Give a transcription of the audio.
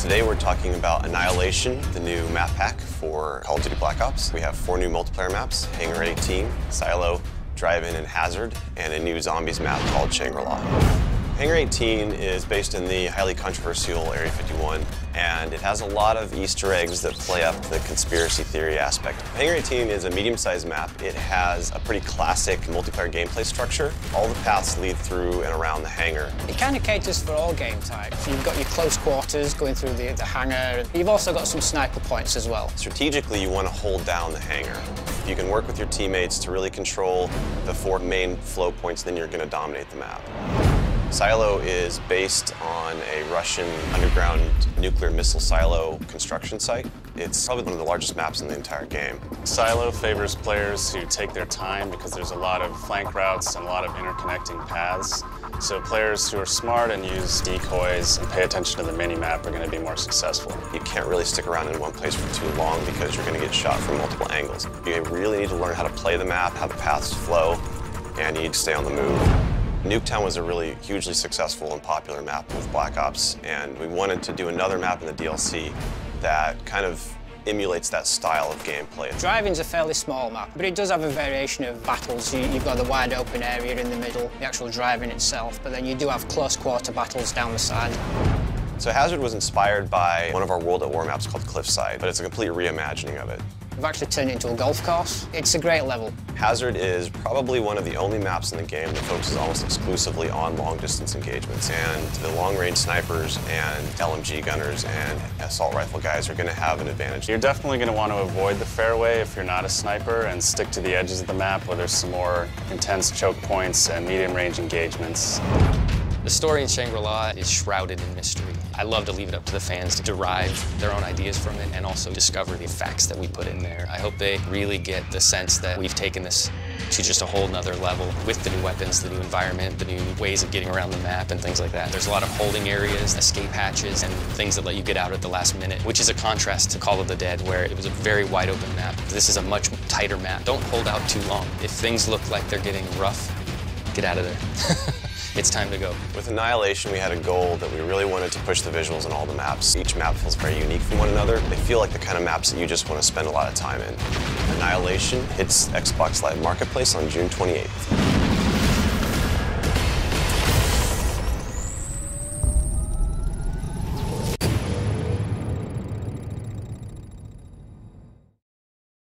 Today we're talking about Annihilation, the new map pack for Call of Duty Black Ops. We have 4 new multiplayer maps: Hangar 18, Silo, Drive-In, and Hazard, and a new zombies map called Shangri-La. Hangar 18 is based in the highly controversial Area 51, and it has a lot of Easter eggs that play up the conspiracy theory aspect. Hangar 18 is a medium-sized map. It has a pretty classic multiplayer gameplay structure. All the paths lead through and around the hangar. It kind of caters for all game types. You've got your close quarters going through the hangar. You've also got some sniper points as well. Strategically, you want to hold down the hangar. If you can work with your teammates to really control the 4 main flow points, then you're going to dominate the map. Silo is based on a Russian underground nuclear missile silo construction site. It's probably one of the largest maps in the entire game. Silo favors players who take their time because there's a lot of flank routes and a lot of interconnecting paths. So players who are smart and use decoys and pay attention to the mini-map are going to be more successful. You can't really stick around in one place for too long because you're going to get shot from multiple angles. You really need to learn how to play the map, how the paths flow, and you need to stay on the move. Nuketown was a really hugely successful and popular map with Black Ops, and we wanted to do another map in the DLC that kind of emulates that style of gameplay. Drive-In's a fairly small map, but it does have a variation of battles. You've got the wide open area in the middle, the actual Drive-In itself, but then you do have close quarter battles down the side. So Hazard was inspired by one of our World at War maps called Cliffside, but it's a complete reimagining of it. We've actually turned it into a golf course. It's a great level. Hazard is probably one of the only maps in the game that focuses almost exclusively on long-distance engagements, and the long-range snipers and LMG gunners and assault rifle guys are going to have an advantage. You're definitely going to want to avoid the fairway if you're not a sniper and stick to the edges of the map where there's some more intense choke points and medium-range engagements. The story in Shangri-La is shrouded in mystery. I love to leave it up to the fans to derive their own ideas from it and also discover the facts that we put in there. I hope they really get the sense that we've taken this to just a whole nother level with the new weapons, the new environment, the new ways of getting around the map and things like that. There's a lot of holding areas, escape hatches, and things that let you get out at the last minute, which is a contrast to Call of the Dead, where it was a very wide open map. This is a much tighter map. Don't hold out too long. If things look like they're getting rough, get out of there. It's time to go. With Annihilation, we had a goal that we really wanted to push the visuals in all the maps. Each map feels very unique from one another. They feel like the kind of maps that you just want to spend a lot of time in. Annihilation hits Xbox Live Marketplace on June 28th.